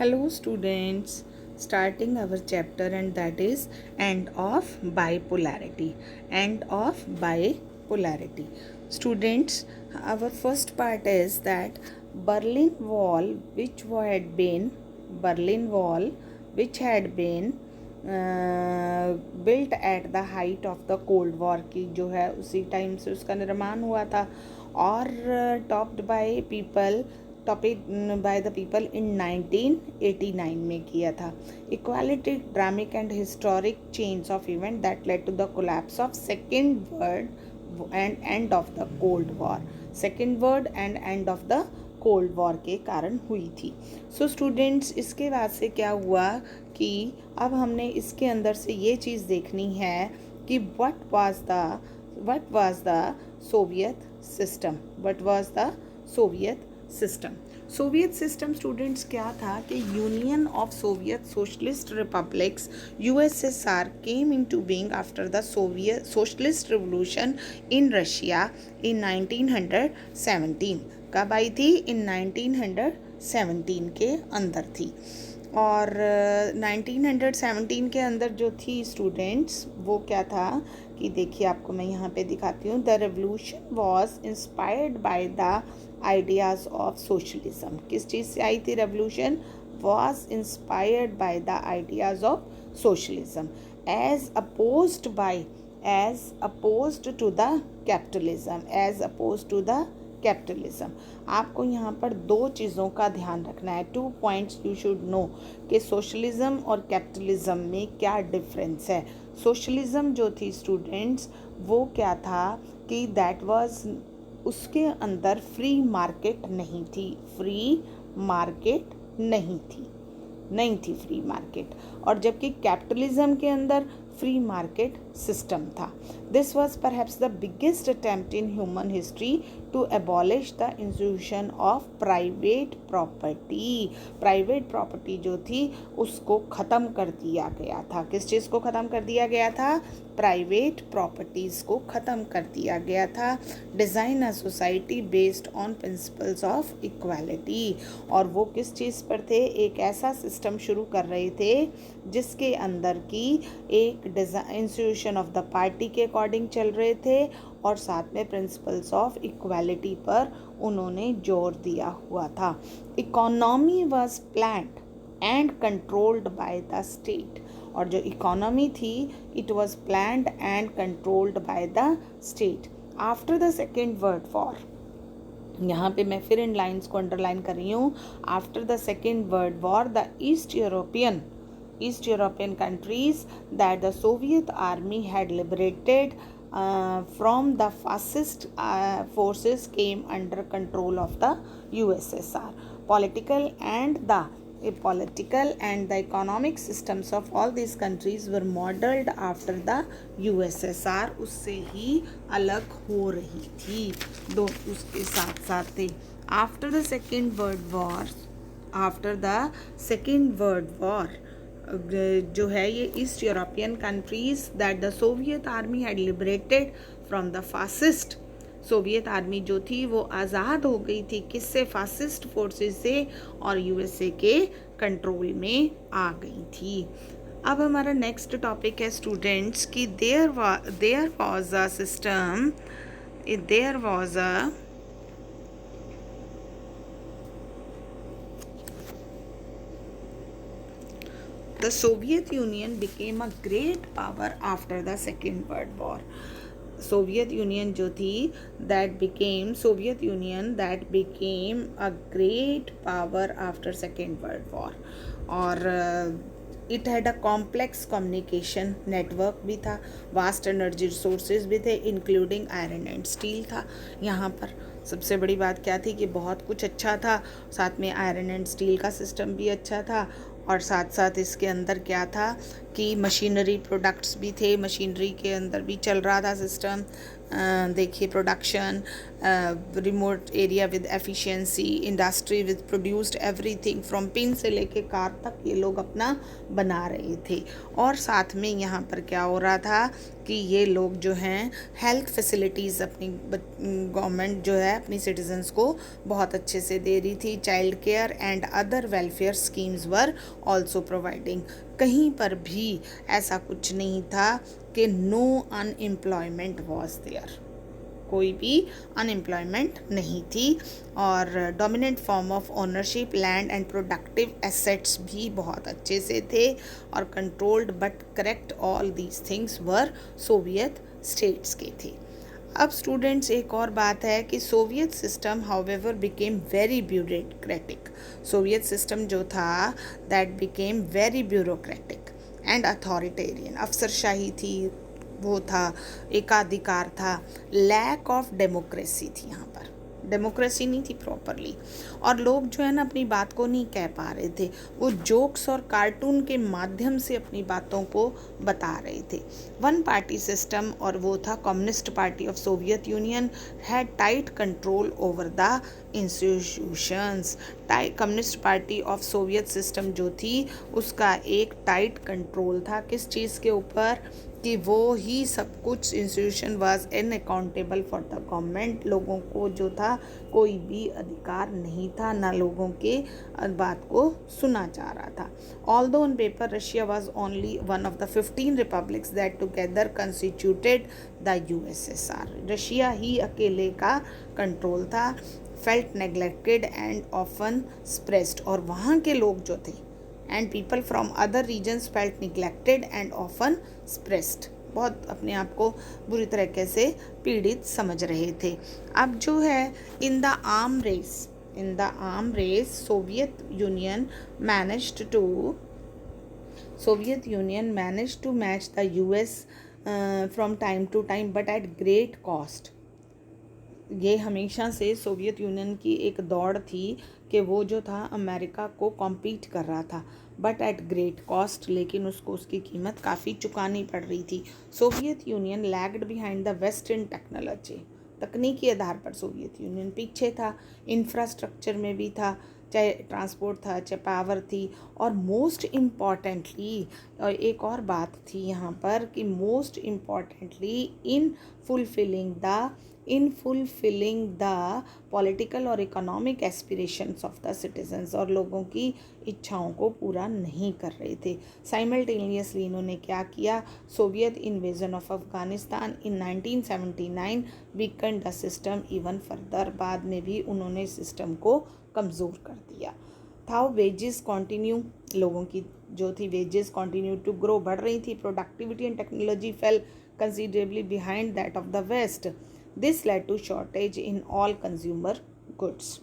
Hello students, starting our chapter and that is end of bipolarity. End of bipolarity. Students, our first part is that Berlin Wall which had been built at the height of the cold war की जो है उसी time से उसका निर्माण हुआ था और toppled by the people in 1989 में किया था. Equally dramatic and historic chains of event that led to the collapse of second world and end of the cold war. Second world and end of the cold war के कारण हुई थी. So students, इसके बाद से क्या हुआ कि अब हमने इसके अंदर से ये चीज़ देखनी है कि what was the Soviet system. Soviet system students क्या था कि Union of Soviet Socialist Republics USSR came into being after the Soviet Socialist revolution in Russia in 1917. कब आई थी? इन 1917 के अंदर थी. और 1917 के अंदर जो थी स्टूडेंट्स वो क्या था कि देखिए आपको मैं यहाँ पे दिखाती हूँ. The revolution was inspired by the ideas of socialism. किस चीज़ से आई थी revolution? Was inspired by the ideas of socialism as opposed to the capitalism. आपको यहाँ पर दो चीज़ों का ध्यान रखना है. 2 पॉइंट्स यू शुड नो कि सोशलिज्म और कैपिटलिज्म में क्या डिफरेंस है. सोशलिज्म जो थी स्टूडेंट्स वो क्या था कि दैट वाज उसके अंदर फ्री मार्केट नहीं थी. नहीं थी फ्री मार्केट. और जबकि कैपिटलिज्म के अंदर फ्री मार्केट सिस्टम था. This was perhaps the biggest attempt in human history to abolish the institution of private property जो थी उसको ख़त्म कर दिया गया था. किस चीज़ को ख़त्म कर दिया गया था? प्राइवेट प्रॉपर्टीज़ को ख़त्म कर दिया गया था. Design a society based on principles of equality. और वो किस चीज़ पर थे? एक ऐसा सिस्टम शुरू कर रहे थे जिसके अंदर की एक इंस्टीट्यूशन ऑफ द पार्टी के अकॉर्डिंग चल रहे थे और साथ में प्रिंसिपल्स ऑफ इक्वालिटी पर उन्होंने जोर दिया हुआ था. Economy was planned and controlled by the state. और जो इकोनॉमी थी it was planned and controlled by the state. After the second world war, यहाँ पे मैं फिर इन लाइन्स को अंडरलाइन कर रही हूँ. After the second world war the east European countries that the Soviet army had liberated from the fascist forces came under control of the USSR. Political and the economic systems of all these countries were modeled after the USSR. उससे ही अलग हो रही थी. दो उसके साथ थे. After the second world war जो है ये east European countries that the Soviet army had liberated from the fascist. Soviet army जो थी वो आज़ाद हो गई थी. किससे? फासिस्ट फोर्सेस से और यूएसए के कंट्रोल में आ गई थी. अब हमारा नेक्स्ट टॉपिक है स्टूडेंट्स कि there was a system. The Soviet Union became a great power after the Second World War. Soviet Union जो थी that became a great power after Second World War. और it had a complex communication network भी था. Vast energy resources भी थे including iron and steel था. यहाँ पर सबसे बड़ी बात क्या थी कि बहुत कुछ अच्छा था. साथ में आयरन एंड स्टील का सिस्टम भी अच्छा था और साथ साथ इसके अंदर क्या था कि मशीनरी प्रोडक्ट्स भी थे. मशीनरी के अंदर भी चल रहा था सिस्टम. देखिए production, remote area with efficiency, industry with produced everything from pin से लेके कार तक ये लोग अपना बना रहे थे। और साथ में यहाँ पर क्या हो रहा था कि ये लोग जो हैं हेल्थ फैसिलिटीज़ अपनी गवर्नमेंट जो है अपनी सिटीजन्स को बहुत अच्छे से दे रही थी। Child care and other welfare schemes were also providing. कहीं पर भी ऐसा कुछ नहीं था कि नो अनएम्प्लॉयमेंट वॉज देयर, कोई भी अनएम्प्लॉयमेंट नहीं थी। और dominant form of ownership, land and productive assets भी बहुत अच्छे से थे और controlled but correct all these things were Soviet states के थे। अब स्टूडेंट्स एक और बात है कि Soviet system however became very bureaucratic. Soviet system जो था that became very bureaucratic and authoritarian. अफसरशाही थी, वो था, एकाधिकार था, लैक ऑफ डेमोक्रेसी थी। यहाँ पर डेमोक्रेसी नहीं थी प्रॉपरली, और लोग जो है ना अपनी बात को नहीं कह पा रहे थे। वो जोक्स और कार्टून के माध्यम से अपनी बातों को बता रहे थे। वन पार्टी सिस्टम, और वो था communist party of Soviet union, had tight control over the institutions. Communist party of Soviet system जो थी उसका एक टाइट कंट्रोल था किस चीज़ के ऊपर, कि वो ही सब कुछ, institution was unaccountable for the government. लोगों को जो था कोई भी अधिकार नहीं था, ना लोगों के बात को सुना जा रहा था। Although on paper Russia was only one of the 15 republics that together constituted the USSR. Russia ही अकेले का कंट्रोल था। Felt neglected and often suppressed, और वहाँ के लोग जो थे and people from other regions felt neglected and often suppressed, बहुत अपने आप को बुरी तरीके से पीड़ित समझ रहे थे। अब जो है in the arm race Soviet Union managed to match the US from time to time but at great cost. ये हमेशा से सोवियत यूनियन की एक दौड़ थी कि वो जो था अमेरिका को कॉम्पीट कर रहा था, बट एट ग्रेट कॉस्ट, लेकिन उसको उसकी कीमत काफ़ी चुकानी पड़ रही थी। Soviet Union lagged behind the west in technology. तकनीकी आधार पर सोवियत यूनियन पीछे था, इंफ्रास्ट्रक्चर में भी था, चाहे ट्रांसपोर्ट था, चाहे पावर थी, और मोस्ट इम्पॉर्टेंटली एक और बात थी यहाँ पर कि most importantly in fulfilling the political और economic aspirations of the citizens, और लोगों की इच्छाओं को पूरा नहीं कर रहे थे। साइमल्टेनियसली इन्होंने क्या किया, Soviet invasion of Afghanistan in 1979 Weeknd the system even further. बाद में भी उन्होंने सिस्टम को कमज़ोर कर दिया था। वेजेस कॉन्टिन्यू, लोगों की जो थी वेजेस कॉन्टिन्यू टू ग्रो, बढ़ रही थी। Productivity and technology fell considerably behind that of the west. This led to shortage in all consumer goods.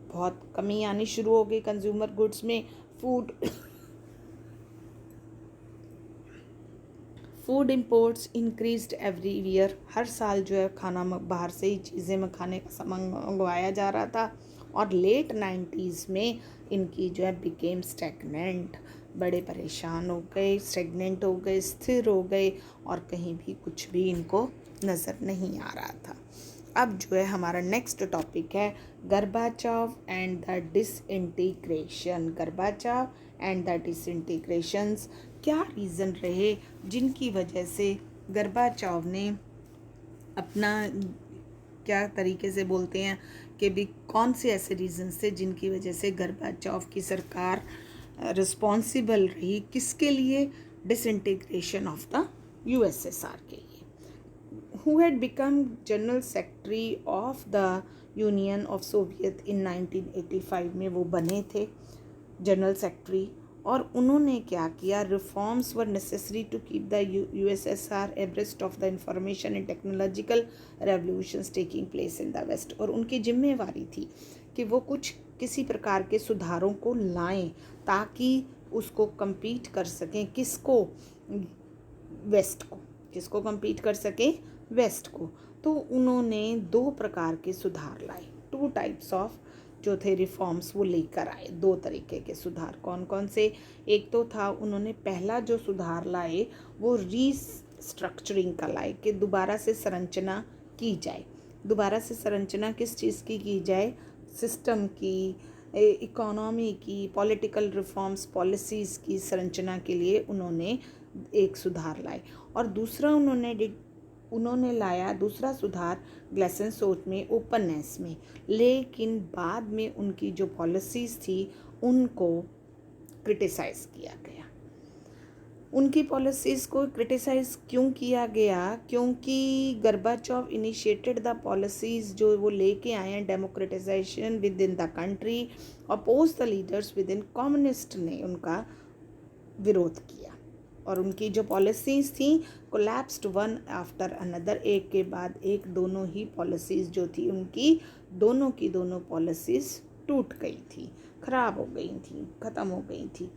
बहुत कमी आनी शुरू हो गई कंज्यूमर गुड्स में। Food imports increased every year. हर साल जो है खाना बाहर से ही चीज़ें में खाने का सामान मंगवाया जा रहा था। और लेट 90s में इनकी जो है बिकेम स्टैग्नेंट, बड़े परेशान हो गए, स्टैग्नेंट हो गए, स्थिर हो गए, और कहीं भी कुछ भी इनको नज़र नहीं आ रहा था। अब जो है हमारा नेक्स्ट टॉपिक है Gorbachev and the disintegration. Gorbachev and the disintegrations, क्या रीज़न रहे जिनकी वजह से गर्बाचोव ने अपना, क्या तरीके से बोलते हैं कि भी कौन से ऐसे रीज़न्स थे जिनकी वजह से गर्बाचोव की सरकार रिस्पॉन्सिबल रही किसके लिए, डिसइंटीग्रेशन ऑफ द यूएसएसआर के लिए। Who had become General Secretary of the Union of Soviet in 1985 में वो बने थे जनरल सेक्रेटरी। और उन्होंने क्या किया, reforms were necessary to keep the USSR abreast of the information and technological revolutions taking place in the west. और उनकी जिम्मेवारी थी कि वो कुछ किसी प्रकार के सुधारों को लाएं ताकि उसको कम्पीट कर सकें, किसको, वेस्ट को, किसको कम्पीट कर सकें, वेस्ट को। तो उन्होंने 2 प्रकार के सुधार लाए, 2 टाइप्स ऑफ जो थे रिफॉर्म्स वो लेकर आए। 2 तरीके के सुधार कौन कौन से, एक तो था उन्होंने पहला जो सुधार लाए वो स्ट्रक्चरिंग का लाए, कि दोबारा से संरचना की जाए। दोबारा से संरचना किस चीज़ की जाए? सिस्टम की, इकोनॉमी की, पॉलिटिकल रिफॉर्म्स, पॉलिसीज़ की संरचना के लिए उन्होंने एक सुधार लाए। और दूसरा उन्होंने लाया दूसरा सुधार ग्लेसन सोच में, ओपननेस में। लेकिन बाद में उनकी जो पॉलिसीज़ थी उनको क्रिटिसाइज़ किया गया। उनकी पॉलिसीज़ को क्रिटिसाइज़ क्यों किया गया? क्योंकि गोर्बाचोव इनिशिएटेड द पॉलिसीज़ जो वो लेके आए हैं, democratisation within the country, oppose the leaders within, communist ने उनका विरोध किया। और उनकी जो पॉलिसीज़ थी कोलैप्स्ड वन आफ्टर अनदर, एक के बाद एक दोनों ही पॉलिसीज़ जो थी उनकी, दोनों की दोनों पॉलिसीज़ टूट गई थी, ख़राब हो गई थी, ख़त्म हो गई थी।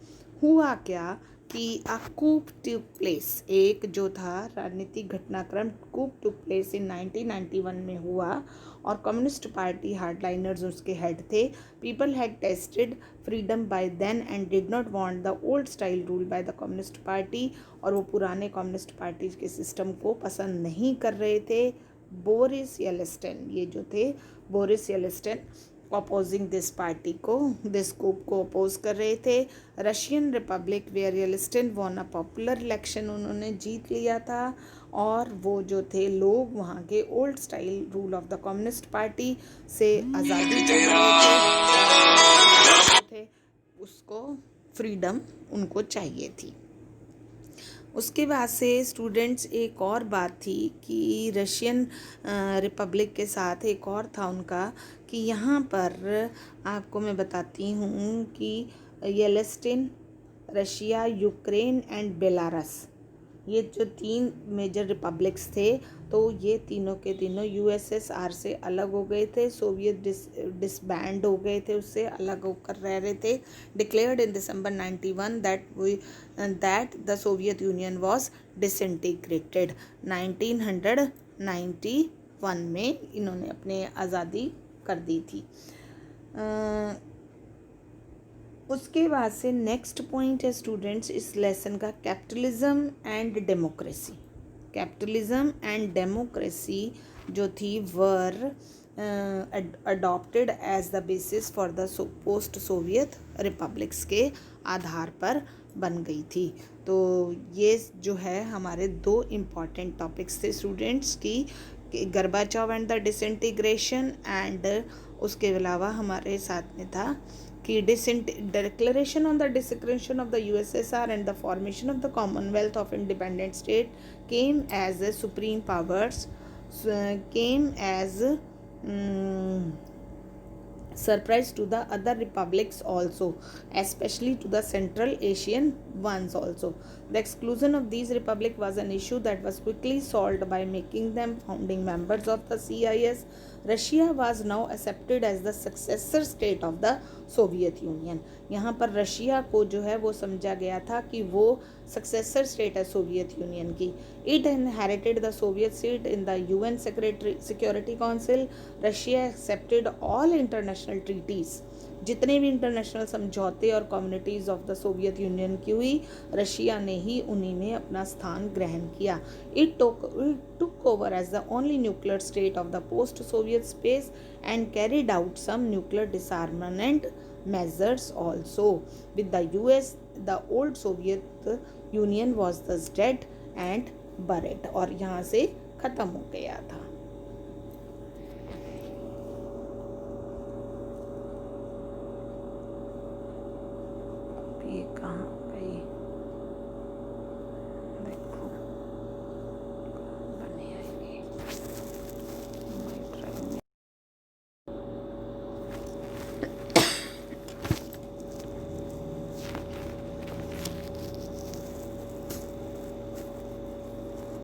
हुआ क्या कि अ कूप टुक प्लेस, एक जो था राजनीतिक घटनाक्रम, कूप टुक प्लेस इन 1991 में हुआ, और कम्युनिस्ट पार्टी हार्डलाइनर्स उसके हेड थे। People had tasted freedom by then and did not want the old style rule by the communist party, और वो पुराने कम्युनिस्ट पार्टी के सिस्टम को पसंद नहीं कर रहे थे। बोरिस येलेस्टिन, ये जो थे Boris Yeltsin, opposing this party को, दिस कूप को अपोज कर रहे थे। Russian republic where Yeltsin won a popular election, उन्होंने जीत लिया था, और वो जो थे लोग वहाँ के old style rule of the communist party से आज़ादी चाह रहे थे, उसको फ्रीडम उनको चाहिए थी। उसके बाद से स्टूडेंट्स, एक और बात थी कि रशियन रिपब्लिक के साथ एक और था उनका, कि यहाँ पर आपको मैं बताती हूँ कि येलेस्टिन, रशिया, यूक्रेन एंड बेलारस, ये जो 3 मेजर रिपब्लिक्स थे, तो ये तीनों के तीनों यूएसएसआर से अलग हो गए थे, सोवियत डिसबैंड हो गए थे, उससे अलग होकर रह रहे थे। Declared in December 91 that the Soviet union was disintegrated. 1991 में इन्होंने अपने आज़ादी कर दी थी। उसके बाद से नेक्स्ट पॉइंट है स्टूडेंट्स इस लेसन का, capitalism and democracy. Capitalism and democracy जो थी were adopted as the basis for the post Soviet republics के आधार पर बन गई थी। तो ये जो है हमारे 2 इम्पॉर्टेंट टॉपिक्स थे स्टूडेंट्स की, Gorbachev and the disintegration, and उसके अलावा हमारे साथ में था कि declaration on the disintegration of the USSR and the formation of the Commonwealth of Independent State came as a supreme powers, came as surprise to the other republics also, especially to the Central Asian ones also. The exclusion of these republics was an issue that was quickly solved by making them founding members of the CIS. Russia was now accepted as the successor state of the Soviet union. यहाँ पर Russia को जो है वो समझा गया था कि वो सक्सेसर स्टेट है सोवियत यूनियन की। It inherited the Soviet seat in the UN security council. Russia accepted all international treaties, जितने भी इंटरनेशनल समझौते और communities of the Soviet union की हुई, रशिया ने ही उन्हीं में अपना स्थान ग्रहण किया। It took over as the only nuclear state of the post-Soviet space and carried out some nuclear disarmament measures also. With the US, the old Soviet Union was thus dead and buried, और यहाँ से ख़त्म हो गया था। ये कहाँ पे